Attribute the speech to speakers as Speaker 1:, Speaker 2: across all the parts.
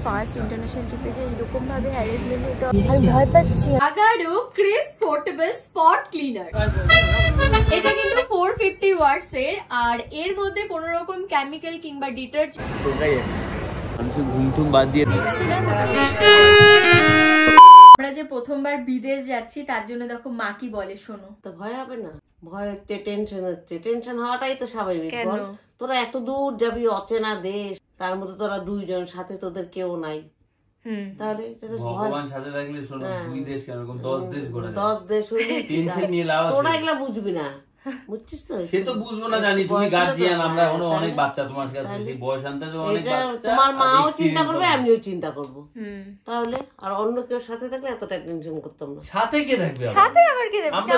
Speaker 1: First international ট্রিপে যে এরকম ভাবে হ্যারাসমেন্ট হতো আমি ভয় পাচ্ছি। Agaro crisp portable spot cleaner, এটা কিন্তু 450 ওয়াটস এর, আর এর মধ্যে কোনো রকম কেমিক্যাল কিংবা ডিটারজেন্ট বাদ দিয়ে দেখছিলাম। আমরা যে প্রথমবার বিদেশ যাচ্ছি তার জন্য দেখো মা কি বলে শোনো।
Speaker 2: তো ভয় হবে না? ভয় হচ্ছে, টেনশন হচ্ছে, টেনশন হওয়াটাই তো স্বাভাবিক। বল, তোরা এত দূর যাবি, অচেনা দেশ, তার মধ্যে তোরা দুইজন, সাথে তোদের কেউ নাই, তাহলে ভগবান সাথে থাকলে শোনো 2 দেশ কেন 10 দেশ ঘোরা যায়, 10 দেশ হইলে টেনশন নিয়ে লাভ আছে। তোরা এগুলা বুঝবি না, বুঝছিস তো? সে তো বুঝবো না জানি, তুমি গার্জিয়ান, আমরা এখনো অনেক বাচ্চা তোমার কাছে, সেই বয়স আনতে তো অনেক বাচ্চা। তোমার মাও চিন্তা করবে, আমিও চিন্তা করব, তাহলে আর অন্য কেউ সাথে থাকলে এতটা টেনশন করতাম না। সাথে কে থাকবে? সাথে আবার কে থাকবে? আমরা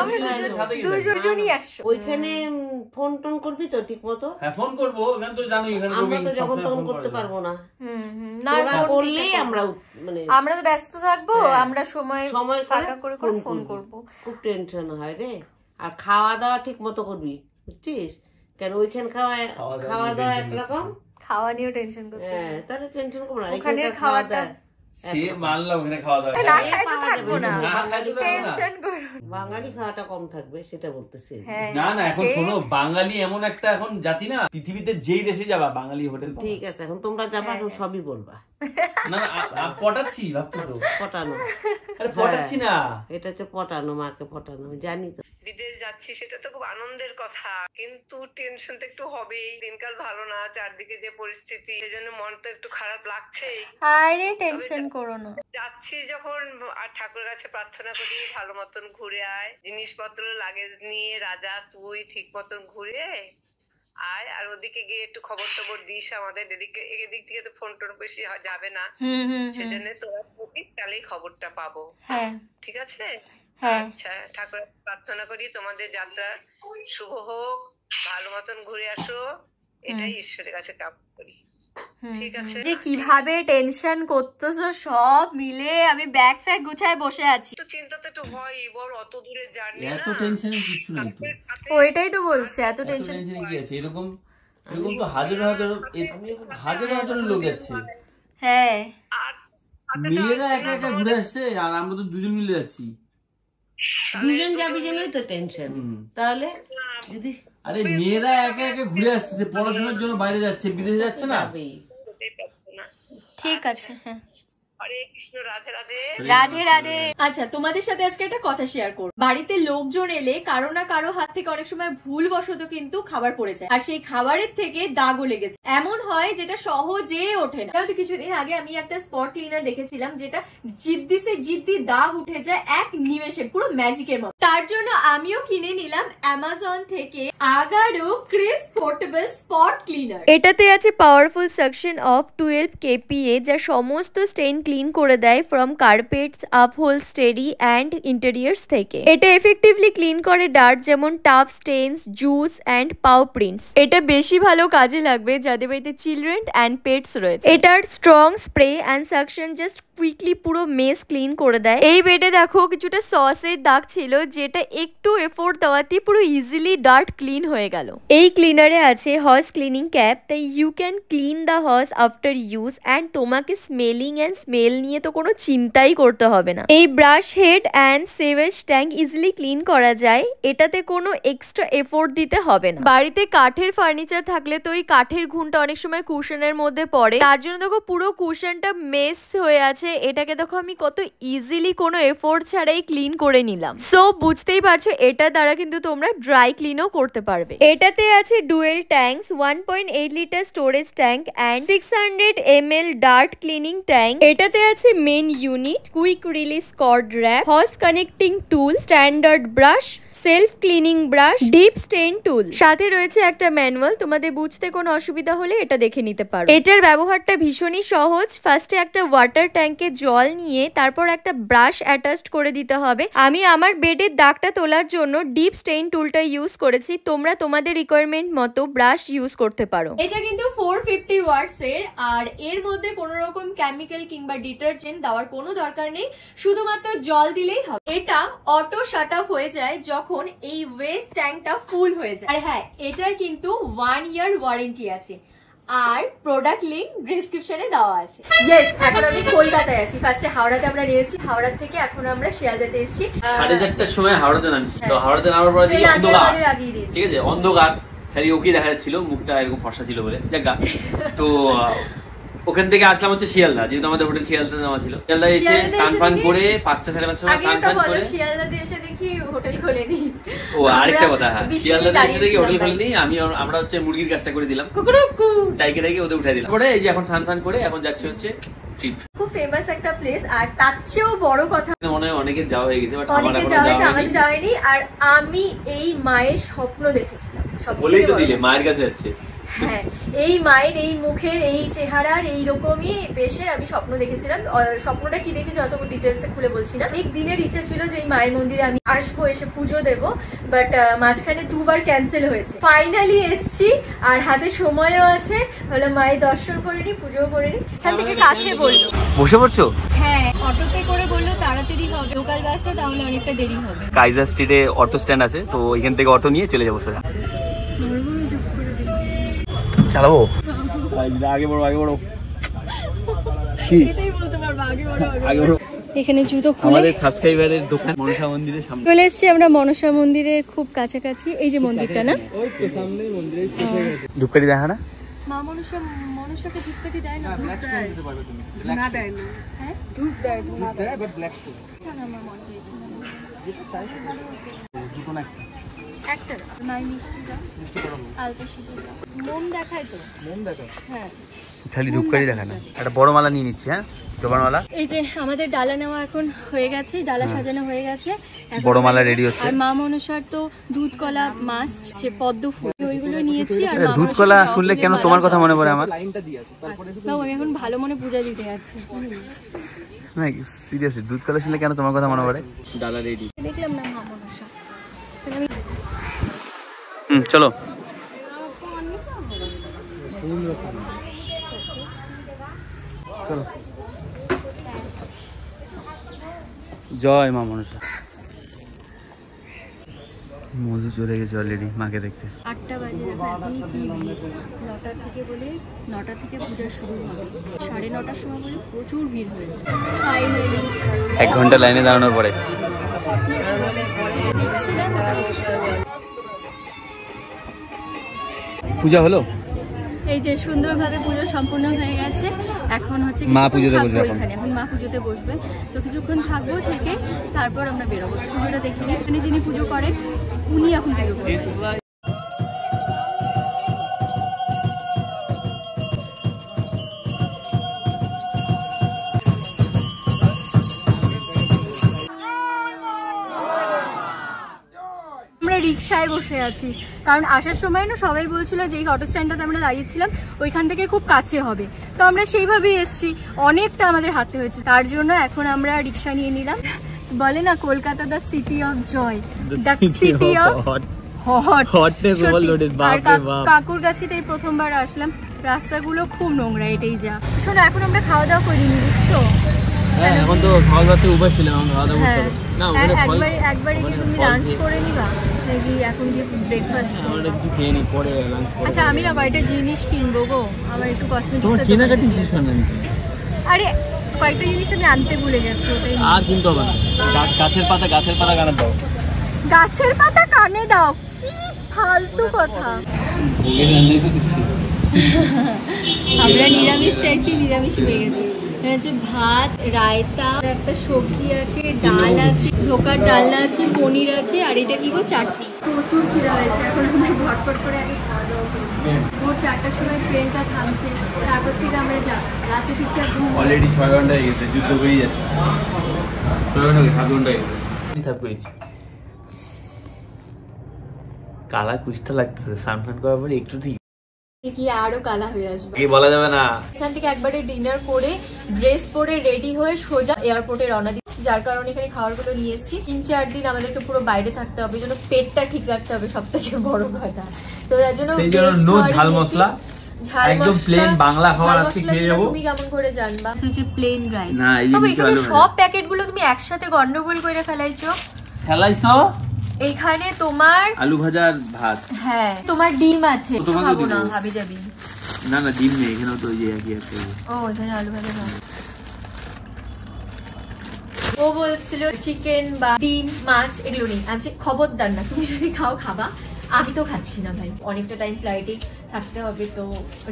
Speaker 2: দুইজনই একসাথে। ওইখানে ফোন টোন করবি তো ঠিক মতো? হ্যাঁ ফোন করব, ওখানে তো জানোই এখানে আমরা তো যখন তখন করতে পারবো না। না করলেই আমরা মানে আমরা তো ব্যস্ত থাকবো, আমরা সময় ফাঁকা করে ফোন করব। খুব টেনশন হয় রে। আর খাওয়া দাওয়া ঠিক মতো করবি, বুঝছিস? কেন ওইখানে খাওয়া দাওয়া একরকম, খাওয়া নিয়েও টেনশন করতে। হ্যাঁ তাহলে টেনশন করবো না, ওখানে খাওয়া দাওয়া সে মানলাম, ওখানে খাওয়া দাওয়া বাঙালি খাওয়াটা কম থাকবে সেটা বলতেছি। না না এখন শোনো, বাঙালি এমন একটা এখন জাতি না, পৃথিবীতে যেই দেশে যাবা বাঙালি হোটেল। ঠিক আছে এখন তোমরা যাবা, এখন সবই বলবা। না পটাচ্ছি ভাবতেছো? পটানো? আরে পটাচ্ছি না, এটা হচ্ছে পটানো, মাকে পটানো, জানি তো। বিদেশ যাচ্ছি সেটা তো খুব আনন্দের কথা, কিন্তু টেনশন তো একটু হবেই। দিনকাল ভালো না, চারদিকে যে পরিস্থিতি, সেজন্য মন তো একটু খারাপ লাগছেই। আরে টেনশন করো না, যাচ্ছি যখন আর ঠাকুরের কাছে প্রার্থনা করি ভালো মতন ঘুরে আয়, জিনিসপত্র লাগেজ নিয়ে রাজা তুই ঠিক মতন ঘুরে আয়, আর ওদিকে গিয়ে একটু খবর টবর দিস আমাদের। এদিক থেকে তো ফোন টোন বেশি যাবে না, সেজন্য তোরা বলিস, তাহলেই খবরটা পাবো। ঠিক আছে? আচ্ছা ঠাকুর প্রার্থনা করি তোমাদের যাত্রা শুভ হোক, ভালো মতন ঘুরে আসো, এটাই ঈশ্বরের কাছে কামনা করি। ঠিক আছে? যে কিভাবে টেনশন করতেছো সব মিলে আমি ব্যাগ ফ্যাগ গুছায় বসে আছি। তো চিন্তা তো একটু হয়ই, বল অত দূরে জার্নি, এত টেনশনের কিছু নেই তো। ওইটাই তো বলছে, এত টেনশন কি আছে? এরকম তো হাজার হাজার লোক যাচ্ছে। হ্যাঁ মেয়েরা একা একা ঘুরে আসছে, আর আমরা তো দুজন মিলে যাচ্ছি। দুজন যাবি গেলেই তো টেনশন, তাহলে যদি আরে মেয়েরা একা একা ঘুরে আসছে, পড়াশোনার জন্য বাইরে যাচ্ছে, বিদেশে যাচ্ছে না। ঠিক আছে, হ্যাঁ হরে কৃষ্ণ, রাধে রাধে। রাধে রাধে। আচ্ছা তোমাদের সাথে আজকে একটা কথা শেয়ার করব। বাড়িতে লোকজন এলে কারো না কারো হাত থেকে অনেক সময় ভুলবশত কিন্তু খাবার পড়ে যায়, আর সেই খাবারের থেকে দাগও লেগেছে। এমন হয় যেটা সহজে ওঠে না। হয়তো কিছুদিন আগে আমি একটা স্পট ক্লিনার দেখেছিলাম যেটা জিদ্দি দাগ উঠে যায় এক নিমেষে, পুরো ম্যাজিকের মতো। তার জন্য আমিও কিনে নিলাম অ্যামাজন থেকে Agaro crisp portable spot cleaner. এটাতে আছে পাওয়ারফুল সাকশন অফ 12 kPa, যা সমস্ত স্টেইন ক্লিন করে দেয় ফ্রম কার্পেটস, আপহোলস্টেরি অ্যান্ড ইন্টেরিয়ার্স থেকে। এটা এফেক্টিভলি ক্লিন করে ডার্ট যেমন টাফ স্টেইনস, জুস অ্যান্ড পাও প্রিন্টস। এটা বেশি ভালো কাজে লাগবে যাদের বাড়িতে চিলড্রেন অ্যান্ড পেটস রয়েছে। এটার strong spray and suction just quickly পুরো মেস ক্লিন করে দেয়। এই বেডে দেখো কিছুটা সসের দাগ ছিল, যেটা একটু এফোর্ট দেওয়াতে পুরো ইজিলি ডার্ট ক্লিন হয়ে গেল। এই ক্লিনারে আছে হর্স ক্লিনিং ক্যাপ, তাই you can clean the hose after use, and তোমাকে স্মেলিং অ্যান্ড স্মেল নিয়ে তো কোনো চিন্তাই করতে হবে না। এই brush head and sewage tank easily clean করা যায়, এটাতে কোনো এক্সট্রা এফোর্ট দিতে হবে না। বাড়িতে কাঠের ফার্নিচার থাকলে তো ওই কাঠের ঘুনটা অনেক সময় কুশনের মধ্যে পড়ে, তার জন্য দেখো পুরো কুশনটা মেস হয়ে আছে। এটাকে দেখো আমি কত ইজিলি কোনো এফোর্ট ছাড়াই ক্লিন করে নিলাম। সো বুঝতেই পারছো এটা দ্বারা কিন্তু তোমরা ড্রাই ক্লিনও করতে পারবে। এটাতে আছে dual tanks, 1.8 litre storage tank and 600 ml dirt cleaning tank. এটাতে আছে main unit, quick release cord wrap, hose connecting tool, standard brush, self cleaning brush, deep stain tool. সাথে রয়েছে একটা ম্যানুয়াল, তোমাদের বুঝতে কোনো অসুবিধা হলে এটা দেখে নিতে পারো। এটার ব্যবহারটা ভীষণই সহজ। ফার্স্টে একটা ওয়াটার ট্যাঙ্কে জল নিয়ে তারপর একটা ব্রাশ অ্যাটাচ করে দিতে হবে। আমি আমার বেডের দাগটা তোলার জন্য ডিপ স্টেইন টুলটা ইউজ করেছি, তোমরা তোমাদের রিকোয়ারমেন্ট মতো ব্রাশ ইউজ করতে পারো। এটা কিন্তু 450 ওয়াটস এর, আর এর মধ্যে কোনো রকম কেমিক্যাল কিংবা ডিটারজেন্ট দেওয়ার কোনো দরকার নেই, শুধুমাত্র জল দিলেই হবে। এটা অটো শাট অফ হয়ে যায় যখন এই ওয়েস্ট ট্যাঙ্কটা ফুল হয়ে যায়। আর হ্যাঁ, এটার কিন্তু 1 ইয়ার ওয়ারেন্টি আছে। আর প্রোডাক্ট লিংক ডেসক্রিপশনে দেওয়া আছে। ইয়েস, এখন আমি কলকাতায় আছি। ফার্স্টে হাওড়াতে আমরা নেমেছি, হাওড়া থেকে এখন আমরা শিয়ালদাতে এসেছি।
Speaker 3: 4:30টার সময় হাওড়াতে নামছি। তো হাওড়াতে নামার পরে দেখি অন্ধকার, ঠিক আছে, অন্ধকার, খালি ওকে দেখা যাচ্ছিল, মুখটা এরকম ফর্সা ছিল বলে জায়গা। তো ওখান থেকে আসলাম হচ্ছে শিয়ালদা, যেহেতু আমাদের হোটেল শিয়ালদাতে নামা ছিল। শিয়ালদায় এসে স্নান ফান করে 5টা 5:30 সময় স্নান ফান করে
Speaker 2: শিয়ালদাতে এসে দেখি হোটেল খোলেনি।
Speaker 3: ও আরেকটা কথা, হ্যাঁ, শিয়ালদাতে এসে দেখি হোটেল খোলেনি। আমরা হচ্ছে মুরগির কাজটা করে দিলাম, কুকুরুকু ডাইকে ডাইকে ওদের উঠাই দিলাম। পরে এই যে এখন স্নান ফান করে এখন যাচ্ছি হচ্ছে ট্রিপ।
Speaker 2: খুব ফেমাস একটা প্লেস, আর তার চেয়েও বড় কথা
Speaker 3: মনে হয় অনেকের যাওয়া হয়ে গেছে, বাট
Speaker 2: আমাদের যাওয়ানি। আর আমি এই মায়ের স্বপ্ন দেখেছিলাম,
Speaker 3: বলেই তো দিলে মায়ের কাছে যাচ্ছে।
Speaker 2: হ্যাঁ, এই মায়ের এই মুখের এই চেহারার এই রকমই বেশের আমি স্বপ্ন দেখেছিলাম। স্বপ্নটা কি দেখেছি অত ডিটেলসে খুলে বলছি না। এক দিনের ইচ্ছে ছিল যে এই মায়ের মন্দিরে আমি আসবো, এসে পুজো দেবো, বাট মাঝখানে 2বার ক্যান্সেল হয়েছে। ফাইনালি এসছি, আর হাতে সময়ও আছে, হলো মায়ের দর্শন করে নি, পুজোও করে নি। এখান থেকে কাছে বললো
Speaker 3: বসে পড়ছো?
Speaker 2: হ্যাঁ, অটোতে করে বললো তাড়াতাড়ি হবে, লোকাল বাসে তাহলে অনেকটা দেরি হবে।
Speaker 3: কাইজার স্ট্রিটে অটো স্ট্যান্ড আছে, তো এখান থেকে অটো নিয়ে চলে যাবো সোজা। চালাবো আগে বড় কি আগে বড়।
Speaker 2: এখানে জুতো খুলে
Speaker 3: আমাদের সাবস্ক্রাইবারের দোকান মনসা মন্দিরের সামনে
Speaker 2: চলে এসেছি আমরা। মনসা মন্দিরের খুব কাছাকাছি, এই যে মন্দিরটা না,
Speaker 3: ওই তো সামনেই মন্দিরের কাছে গেছে। ধূপকাঠি দেখা না?
Speaker 2: মা মনসাকে ধূপকাঠি দেয় না?
Speaker 4: না দেয় না।
Speaker 2: হ্যাঁ,
Speaker 4: ধূপ দেয়, না দেয়, বাট ব্ল্যাক স্টোন।
Speaker 2: আমার মন চাইছে না,
Speaker 4: যেটা চাইছে দুটো না
Speaker 2: একটা মাই মিষ্টিটা, আলতা সিঁদুরটা, মোম দেখায় তো,
Speaker 4: মোম দেখায়।
Speaker 2: হ্যাঁ,
Speaker 3: খালি ধূপকাঠি দেখা না, একটা বড় মালা নিয়ে নিচ্ছি। হ্যাঁ, জবান মালা।
Speaker 2: এই যে আমাদের ডালা নেওয়া এখন হয়ে গেছে, ডালা সাজানো হয়ে গেছে,
Speaker 3: বড় মালা রেডি হচ্ছে।
Speaker 2: আর মা মনসার তো দুধ কলা মাস্ট, সে পদ্ম ফুল, ওইগুলো নিয়েছি। আর
Speaker 3: দুধ কলা শুনলে কেন তোমার কথা মনে পড়ে আমার?
Speaker 4: লাইনটা দিয়ে আছে, তারপরে
Speaker 2: আমি এখন ভালো মনে পূজা দিতে যাচ্ছি।
Speaker 3: না সিরিয়াসলি, দুধ কলা শুনলে কেন তোমার কথা মনে পড়ে? ডালা রেডি
Speaker 2: দেখলাম না মা মনসা।
Speaker 3: চলো। চলো, জয় মা মনসা। মধু চলে গেছে অলরেডি মাকে দেখতে।
Speaker 2: 8টা বাজে, এখনই কি 9টা থেকে বলে 9টা থেকে পূজা শুরু হবে, 9:30টার সময় বলে প্রচুর ভিড় হয়েছে। ফাইনালি
Speaker 3: 1 ঘন্টা লাইনে দাঁড়ানোর পরে
Speaker 2: দেখছিলাম
Speaker 3: পূজা হলো।
Speaker 2: এই যে সুন্দরভাবে পুজো সম্পূর্ণ হয়ে গেছে। এখন হচ্ছে
Speaker 3: মা পুজোতে বসবে,
Speaker 2: এখন মা পুজোতে বসবে, তো কিছুক্ষণ থাকবো, থেকে তারপর আমরা বেরোবো। পুজোটা দেখিনি, এখানে যিনি পুজো করেন উনি এখন পুজো করবেন। রিক্সায় বসে আছি, কারণ আসার সময় না সবাই বলছিল যে এই অটো স্ট্যান্ডটাতে আমরা দাঁড়িয়েছিলাম ওইখান থেকে খুব কাছে হবে, তো আমরা সেইভাবেই এসেছি। অনেকটা আমাদের হাতে হয়েছে, তার জন্য এখন আমরা রিক্সা নিয়ে নিলাম। বলে না Kolkata the city of joy, the city of hotness overloaded. কাকুর কাছে এই প্রথমবার আসলাম, রাস্তাগুলো খুব নোংরা, এটাই যা। শোনো, এখন আমরা খাওয়া দাওয়া করিনি, বুঝছো?
Speaker 3: হ্যাঁ, এখন তো খাওয়া দাওয়াতে উপাস ছিলাম, আমরা খাওয়া দাওয়া করতে না,
Speaker 2: একবারে কি তুমি লাঞ্চ করে নিবা নাকি এখন কি ব্রেকফাস্ট করব?
Speaker 3: আমরা কিছু খেয়ে নি, পরে লাঞ্চ করব।
Speaker 2: আচ্ছা, আমি না কয়েকটা জিনিস কিনবো গো, আমার একটু কসমেটিক্স।
Speaker 3: তোমার কেনাকাটি শেষ হয় না?
Speaker 2: আরে কয়েকটা জিনিস আমি আনতে ভুলে গেছি, ওটাই।
Speaker 3: আর কিনতে হবে না। গাছের পাতা কানে দাও।
Speaker 2: গাছের পাতা কানে দাও? কি ফালতু কথা। আমরা নিরামিষ চাইছি, নিরামিষ পেয়ে গেছি। হচ্ছে ভাত, রায়তা, একটা সবজি আছে, ডাল আছে, ধোকার ডালনা আছে, পনির আছে, আর এটা কি গো, চাটনি। প্রচুর খিদা হয়েছে, এখন আমরা ঝটপট করে আগে খাওয়া দাওয়া করি। ভোর 4টার সময় ট্রেনটা থামছে, তারপর থেকে আমরা রাতে ঠিকঠাক ঘুম।
Speaker 3: অলরেডি 6 ঘন্টা হয়ে গেছে, যুদ্ধ হয়ে যাচ্ছে। 6 ঘন্টা 7 ঘন্টা হয়ে গেছে। হিসাব করেছি, কালা কুষ্টা লাগতেছে। স্নান করার পরে একটু ঠিক
Speaker 2: কি আরো কালা হয়ে আসবে,
Speaker 3: কি বলা যাবে না।
Speaker 2: এখান থেকে একবারে ডিনার করে ড্রেস পরে রেডি হয়ে সোজা এয়ারপোর্টে রওনা দিই, যার কারণে এখানে খাবারগুলো নিয়ে এসেছি। 3-4 দিন আমাদেরকে পুরো বাইরে থাকতে হবে, জন্য পেটটা ঠিক রাখতে হবে, সব থেকে বড় কথা। তো তার জন্য
Speaker 3: নো ঝাল মশলা, একদম প্লেন বাংলা খাবার আজকে খেয়ে যাবো।
Speaker 2: তুমি কেমন করে জানবা? হচ্ছে প্লেন রাইস। তবে এখানে সব প্যাকেটগুলো তুমি একসাথে গন্ডগোল করে ফেলাইছো। এইখানে তোমার
Speaker 3: আলু ভাজা আর ভাত,
Speaker 2: হ্যাঁ তোমার ডিম আছে, খাবো না, হাবি যাবি।
Speaker 3: না না ডিম নেই এখানেও তো যে একই আছে।
Speaker 2: ও এখানে আলু ভাজা খাবো। ও বলছিল চিকেন বা ডিম মাছ এগুলো নেই। আমি খবরদার না, তুমি যদি খাও খাবা, আমি তো খাচ্ছি না ভাই, অনেকটা টাইম ফ্লাইটে থাকতে হবে, তো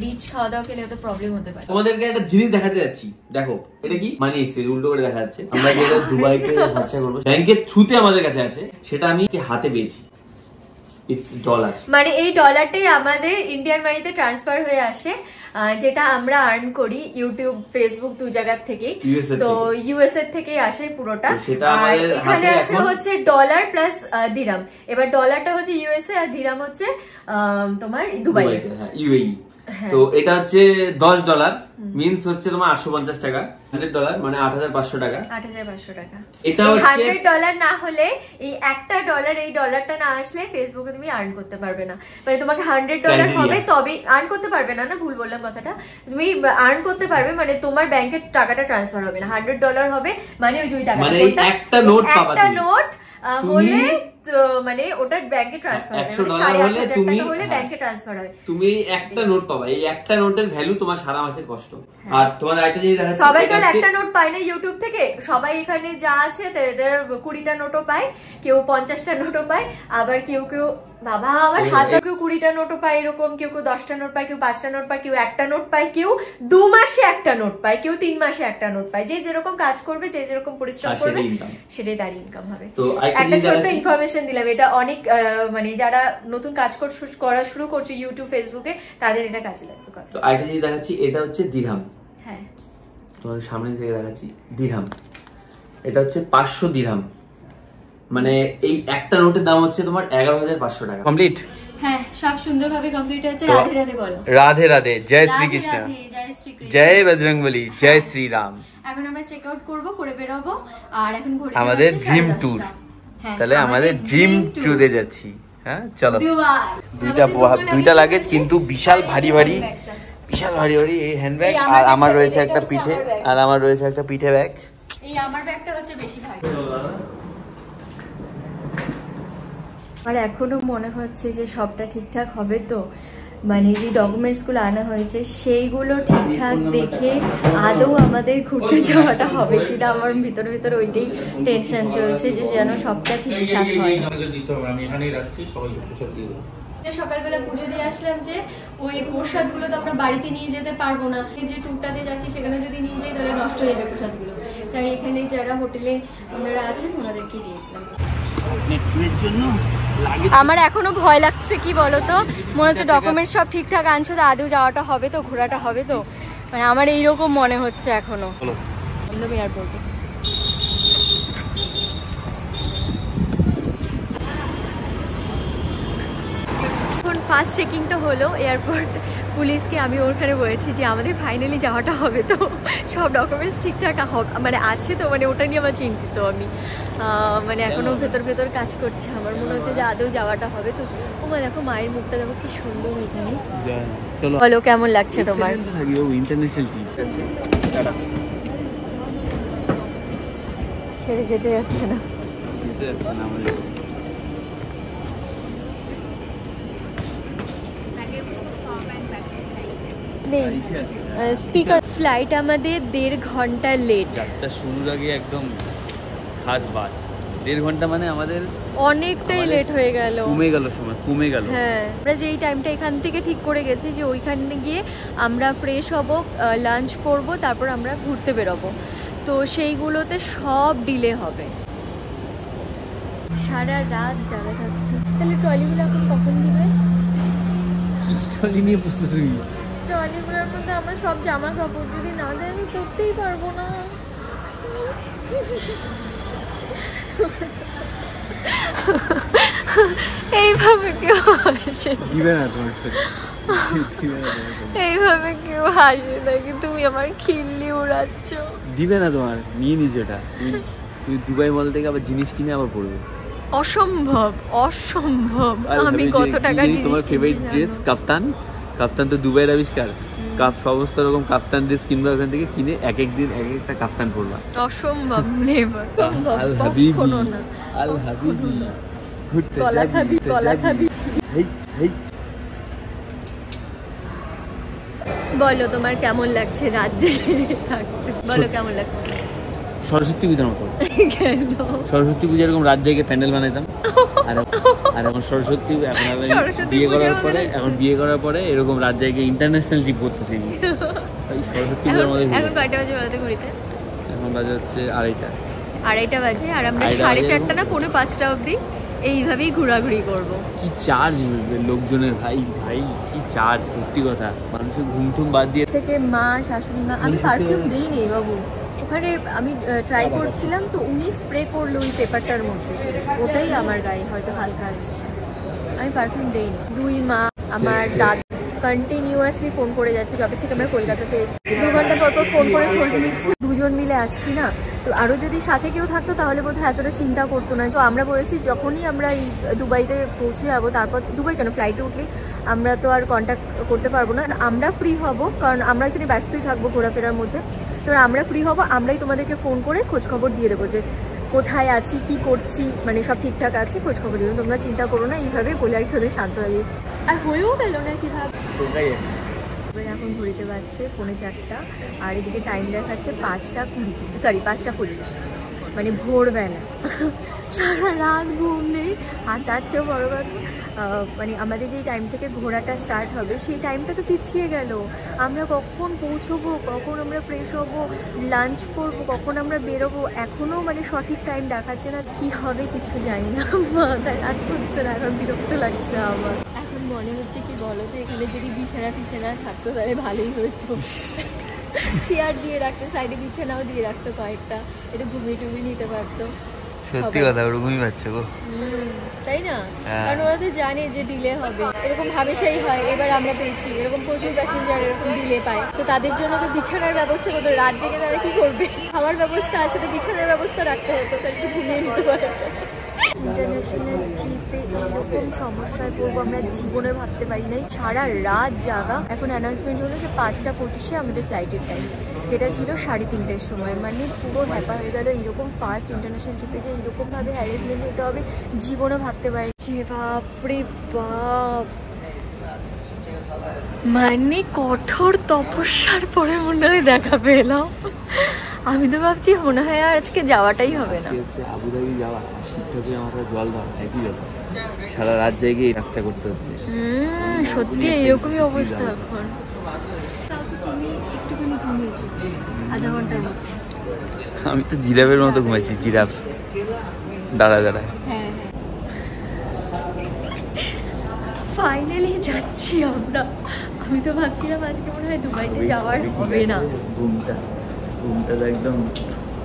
Speaker 2: রিচ খাওয়া দাওয়া খেলে তো প্রবলেম হতে পারে।
Speaker 3: তোমাদেরকে একটা জিনিস দেখাতে যাচ্ছি, দেখো এটা কি মানি এক্সচেঞ্জ উল্টো করে দেখা যাচ্ছে। আমরা যেটা দুবাইতে খরচা করবো ব্যাংকের থ্রুতে আমাদের কাছে আসে, সেটা আমি হাতে পেয়েছি, ইটস ডলার।
Speaker 2: মানে এই ডলারটাই আমাদের ইন্ডিয়ান মানিতে ট্রান্সফার হয়ে আসে, যেটা আমরা আর্ন করি ইউটিউব ফেসবুক দু জায়গা থেকে, তো ইউএসএ থেকেই আসে পুরোটা। আর এখানে আছে হচ্ছে ডলার প্লাস দিরাম। এবার ডলারটা হচ্ছে ইউএসএ আর দিরাম হচ্ছে তোমার দুবাই,
Speaker 3: ইউএই। তো এটা হচ্ছে $10 মিন্স হচ্ছে তোমার 850 টাকা। $100 মানে 8500 টাকা।
Speaker 2: 8500 টাকা।
Speaker 3: এটা হচ্ছে
Speaker 2: $100 না হলে, এই একটা ডলার, এই ডলারটা না আসলে ফেসবুকে তুমি আর্ন করতে পারবে না। মানে তোমাকে $100 হবে তবে আর্ন করতে পারবে না, না ভুল বললাম কথাটা, তুমি আর্ন করতে পারবে, মানে তোমার ব্যাংকে টাকাটা ট্রান্সফার হবে না। $100 হবে মানে ওই যে টাকা,
Speaker 3: মানে একটা নোট পাবা,
Speaker 2: একটা নোট হলে মানে ওটা ব্যাংকে ট্রান্সফার হয়, হলে ব্যাংকে ট্রান্সফার হয়।
Speaker 3: তুমি একটা নোট পাবা, এই একটা নোটের ভ্যালু তোমার সারা মাসের কষ্ট। আর তোমার আরেকটা জিনিস দেখাচ্ছি,
Speaker 2: সবাই তো একটা নোট পায় না ইউটিউব থেকে, সবাই এখানে যা আছে তাদের 20টা নোটও পায়, কেউ 50টা নোটও পায়, আবার কেউ কেউ বাবা আমার হাতে কেউ 20টা নোটও পায় এরকম, কেউ কেউ 10টা নোট পায়, কেউ 5টা নোট পায়, কেউ একটা নোট পায়, কেউ 2 মাসে একটা নোট পায়, কেউ 3 মাসে একটা নোট পায়। যে যেরকম কাজ করবে, যে যেরকম পরিশ্রম করবে, সেটাই তার ইনকাম হবে। তো একটা ছোট্ট ইনফরমেশন দিলাম, এটা অনেক মানে যারা নতুন কাজ করা শুরু করছে ইউটিউব ফেসবুকে, তাদের এটা কাজে লাগবে।
Speaker 3: তো আরেকটা জিনিস দেখাচ্ছি, এটা হচ্ছে দিরহাম।
Speaker 2: হ্যাঁ
Speaker 3: তোমাদের সামনে থেকে দেখাচ্ছি দিরহাম। এটা হচ্ছে 500 দিরহাম, মানে এই একটা নোটের দাম হচ্ছে তোমার 11500 টাকা। কমপ্লিট?
Speaker 2: হ্যাঁ সব সুন্দরভাবে কমপ্লিট হয়েছে। রাধে রাধে বলো।
Speaker 3: রাধে রাধে, জয় শ্রী কৃষ্ণ, জয় বজরংবলী, জয় শ্রী রাম।
Speaker 2: এখন আমরা চেক আউট করব, করে বের হবো, আর এখন ঘুরে
Speaker 3: আমাদের ড্রিম ট্যুর। তাহলে আমাদের ড্রিম ট্যুরে যাচ্ছি। হ্যাঁ চলো। দুইটা লাগেজ কিন্তু বিশাল ভারী ভারী, বিশাল ভারী ভারী এই হ্যান্ডব্যাগ। আর আমার রয়েছে একটা পিঠে, আর আমার রয়েছে একটা পিঠে ব্যাগ।
Speaker 2: এই আমার ব্যাগটা হচ্ছে বেশি ভারী। আর এখনো মনে হচ্ছে যে সবটা ঠিকঠাক হবে তো, মানে যে ডকুমেন্টস গুলো আনা হয়েছে সেইগুলো ঠিকঠাক দেখে আদৌ আমাদের ঘুরতে যাওয়াটা হবে কিনা, আমার ভিতরে ভিতরে ওইটাই টেনশন চলছে যে যেন সবটা ঠিকঠাক হয়। সকালবেলা পুজো দিয়ে আসলাম যে ওই প্রসাদ গুলো তো আমরা বাড়িতে নিয়ে যেতে পারবো না, যে ট্যুরটাতে যাচ্ছি সেখানে যদি নিয়ে যাই তাহলে নষ্ট হয়ে যাবে প্রসাদ গুলো, তাই এখানে যারা হোটেলে ওনারা আছেন ওনাদেরকে দিয়ে দিলাম। আমার এখনো ভয় লাগছে, কি বলতো, মনে হচ্ছে ডকুমেন্টস সব ঠিকঠাক আনছো তো আদৌ যাওয়াটা হবে তো, ঘোরাটা হবে তো, মানে আমার এইরকম মনে হচ্ছে এখনো। একদম এয়ারপোর্টে এখন ফার্স্ট চেকিংটা হলো এয়ারপোর্ট পুলিশকে, আমি ওখানে বলেছি যে আমাদের ফাইনালি যাওয়াটা হবে তো, সব ডকুমেন্টস ঠিকঠাক মানে আছে তো, মানে ওটা নিয়ে আমার চিন্তিত আমি, মানে এখনো ভেতর ভেতর কাজ করছে, আমার মনে হচ্ছে যে আদৌ যাওয়াটা হবে তো। ও মা দেখো মায়ের মুখটা দেখো কি সুন্দর এখানে। বলো কেমন লাগছে তোমার? ছেড়ে যেতে যাচ্ছে না। স্পিকার ফ্লাইট আমাদের 1.5 ঘন্টা লেট,
Speaker 3: যাত্রা শুরুর আগে একদম খাস বাস। 1.5 ঘন্টা মানে আমাদের
Speaker 2: অনেকটাই লেট হয়ে গেল,
Speaker 3: কমে গেল সময়, কমে গেল।
Speaker 2: হ্যাঁ আমরা যেই টাইমটা এখান থেকে ঠিক করে গেছি যে ওইখানে গিয়ে আমরা ফ্রেশ হব, লাঞ্চ করব, তারপর আমরা ঘুরতে বেরোবো, তো সেইগুলোতে সব ডিলে হবে। সারা রাত জায়গা থাকছি। তাহলে ট্রলিগুলো এখন কখন দিবে?
Speaker 3: ট্রলি নিয়ে বসে তুমি?
Speaker 2: ট্রলিগুলোর মধ্যে আমার সব জামা কাপড় যদি না দেয় আমি পরতেই পারবো না। এইভাবে কেউ হাসে
Speaker 3: দিবে না তোমার,
Speaker 2: এইভাবে কেউ হাসে নাকি? তুমি আমার খিল্লি উড়াচ্ছ।
Speaker 3: দিবে না তোমার, নিয়ে নিজ ওটা। তুমি দুবাই মল থেকে আবার জিনিস কিনে আবার পরবে।
Speaker 2: অসম্ভব, অসম্ভব। আমি কত টাকা জিনিস,
Speaker 3: তোমার ফেভারিট ড্রেস কাফতান, কাফতান তো দুবাইয়ের আবিষ্কার, সমস্ত রকম কাফতান ড্রেস কিনবা ওখান থেকে, কিনে এক এক দিন এক একটা কাফতান পরবা।
Speaker 2: অসম্ভব, নেভার।
Speaker 3: আল হাবিবি, আল হাবিবি,
Speaker 2: কলা খাবি, কলা খাবি। বলো তোমার কেমন লাগছে রাজ্যে থাকতে, বলো কেমন লাগছে?
Speaker 3: সরস্বতী পূজার মতো। সরস্বতী পূজা এরকম রাত জায়গায় প্যান্ডেল বানাইতাম, আর এখন সরস্বতী বিয়ে করার পরে এরকম রাত জায়গায় ইন্টারন্যাশনাল ট্রিপ করতেছি। সরস্বতী পূজার মধ্যে।
Speaker 2: এখন কয়টা বাজে বলতে ঘুরিতে?
Speaker 3: এখন বাজে হচ্ছে 2:30
Speaker 2: বাজে, আর আমরা 4:30 না 4:45 অবধি এইভাবেই ঘোরাঘুরি করবো।
Speaker 3: কি চার্জ লোকজনের, ভাই ভাই কি চার্জ, সত্যি কথা। মানুষের ঘুম টুম বাদ দিয়ে
Speaker 2: থেকে মা, শাশুড়ি মা, আমি পারফিউম দিইনি বাবু ওখানে, আমি ট্রাই করছিলাম তো উনি স্প্রে করলো ওই পেপারটার মধ্যে, ওটাই আমার গায়ে হয়তো হালকা আসছে, আমি পারফিউম দিইনি। দুই মা, আমার দাদা কন্টিনিউয়াসলি ফোন করে যাচ্ছে যবে থেকে আমরা কলকাতাতে এসেছি, 2 ঘন্টা পর পর ফোন করে খোঁজ নিচ্ছি। দুজন মিলে আসছি না তো, আরও যদি সাথে কেউ থাকতো তাহলে বোধহয় এতটা চিন্তা করতো না। তো আমরা বলেছি যখনই আমরা এই দুবাইতে পৌঁছে যাবো, তারপর দুবাই কেন ফ্লাইটে উঠলে আমরা তো আর কন্ট্যাক্ট করতে পারবো না, আমরা ফ্রি হব, কারণ আমরা এখানে ব্যস্তই থাকবো ঘোরাফেরার মধ্যে। তো আমরা ফ্রি হব, আমরাই তোমাদেরকে ফোন করে খোঁজখবর দিয়ে দেবো যে কোথায় আছি, কি করছি, মানে সব ঠিকঠাক আছে, খোঁজখবর দিয়ে তোমরা চিন্তা করো না। এইভাবে বলে আর কি ওদের শান্ত লাগে, আর হয়েও গেল না কিভাবে। এখন ঘুরিতে পারছে 4:45, আর এদিকে টাইম দেখাচ্ছে 5:25, মানে ভোরবেলা। সারা রাত ঘুম নেই, আর তার চেয়েও বড়ো কথা মানে আমাদের যেই টাইম থেকে ঘোরাটা স্টার্ট হবে সেই টাইমটা তো পিছিয়ে গেল। আমরা কখন পৌঁছবো, কখন আমরা ফ্রেশ হবো, লাঞ্চ করবো, কখন আমরা বেরোবো, এখনও মানে সঠিক টাইম দেখাচ্ছে না। কি হবে কিছু জানি না, মাথায় কাজ করছে না, এখন বিরক্ত লাগছে আমার। এখন মনে হচ্ছে কি বলো তো, এখানে যদি বিছানা থাকতো তাহলে ভালোই হতো। চেয়ার দিয়ে রাখছে, সাইডে বিছানাও দিয়ে রাখতো কয়েকটা, একটু ঘুমিয়ে টুমিয়ে নিতে পারতো।
Speaker 3: সত্যি কথা, ওরকমই পাচ্ছে গো,
Speaker 2: তাই না? কারণ ওরা তো জানে যে ডিলে হবে, এরকম হামেশাই হয়। এবার আমরা পেয়েছি এরকম প্রচুর প্যাসেঞ্জার এরকম ডিলে পায়, তো তাদের জন্য তো বিছানার ব্যবস্থা করতো। রাত জেগে তারা কি করবে, খাওয়ার ব্যবস্থা আছে তো বিছানার ব্যবস্থা রাখতে হতো, তাই একটু ঘুমিয়ে নিতে পারে। ইন্টারন্যাশনাল ট্রিপে এইরকম সমস্যায় পড়বো আমরা জীবনে ভাবতে পারি নাই। সারা রাত জাগা। এখন অ্যানাউন্সমেন্ট হলো যে 5:25 আমাদের ফ্লাইটের টাইম, যেটা ছিল 3:30-র সময়। মানে পুরো হ্যাপা হয়ে গেল। এইরকম ফার্স্ট ইন্টারন্যাশনাল ট্রিপে যে এইরকমভাবে হ্যারাসমেন্ট হতে হবে জীবনে ভাবতে পারি। বাপরে বাপ, মানে কঠোর তপস্যার পরে মনে হয় দেখা পেলাম। আমি তো ভাবছি মনে হয় আর আজকে যাওয়াটাই হবে না।
Speaker 3: আবুধাবি যাওয়া, শীতটাকে আমাদের জল দাও, একই ব্যাপার। সারা রাত জায়গায় এই কাজটা করতে হচ্ছে।
Speaker 2: সত্যি এরকমই অবস্থা এখন। তুমি একটুখানি ঘুমিয়েছো আধা ঘন্টার মতো।
Speaker 3: আমি তো জিরাফের মতো ঘুমাইছি, জিরাফ দাঁড়ায়।
Speaker 2: হ্যাঁ, ফাইনালি যাচ্ছি আমরা। আমি তো ভাবছিলাম আজকে মনে হয় দুবাইতে যাওয়ার হবে না। ঘুমটা একদম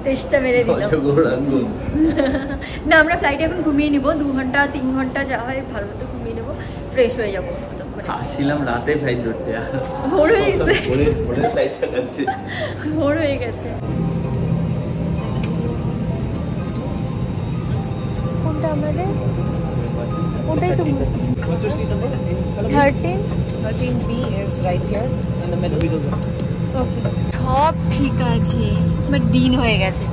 Speaker 2: টেস্টটা মেরে দিলাম। না, আমরা ফ্লাইটে এখন ঘুমিয়ে নিব, 2 ঘন্টা 3 ঘন্টা যা হয় ভালো মতো ঘুমিয়ে নেবো, ফ্রেশ হয়ে যাবো।
Speaker 3: আসছিলাম রাতে ফ্লাইট ধরতে,
Speaker 2: ভোর হয়ে গেছে,
Speaker 3: ভোর হয়ে গেছে।
Speaker 2: কোনটা আমাদের? ওটাই তো 13B is right here in the middle. ওকে, সব ঠিক আছে, বাট দিন হয়ে গেছে।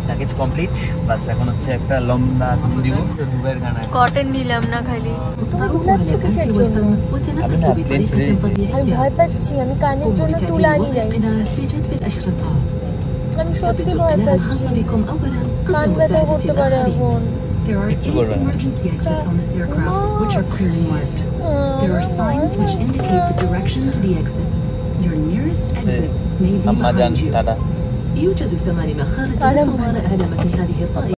Speaker 3: প্যাকেজ কমপ্লিট, বাস এখন হচ্ছে একটা লম্বা ঘুম দিব। দুবাইয়ের গানা
Speaker 2: কটন নিলাম না খালি। তুমি দুলাচ্ছ কিসের জন্য? আমি ভয় পাচ্ছি, আমি কানের জন্য তুলা আনি নাই। আমি সত্যি ভয় পাচ্ছি, কান ব্যথা করতে পারে এখন।
Speaker 3: কিচ্ছু করবে না। আম্মা জান টাটা।
Speaker 5: يوجد ثمان مخارج للطوارئ على متن هذه الطائرة.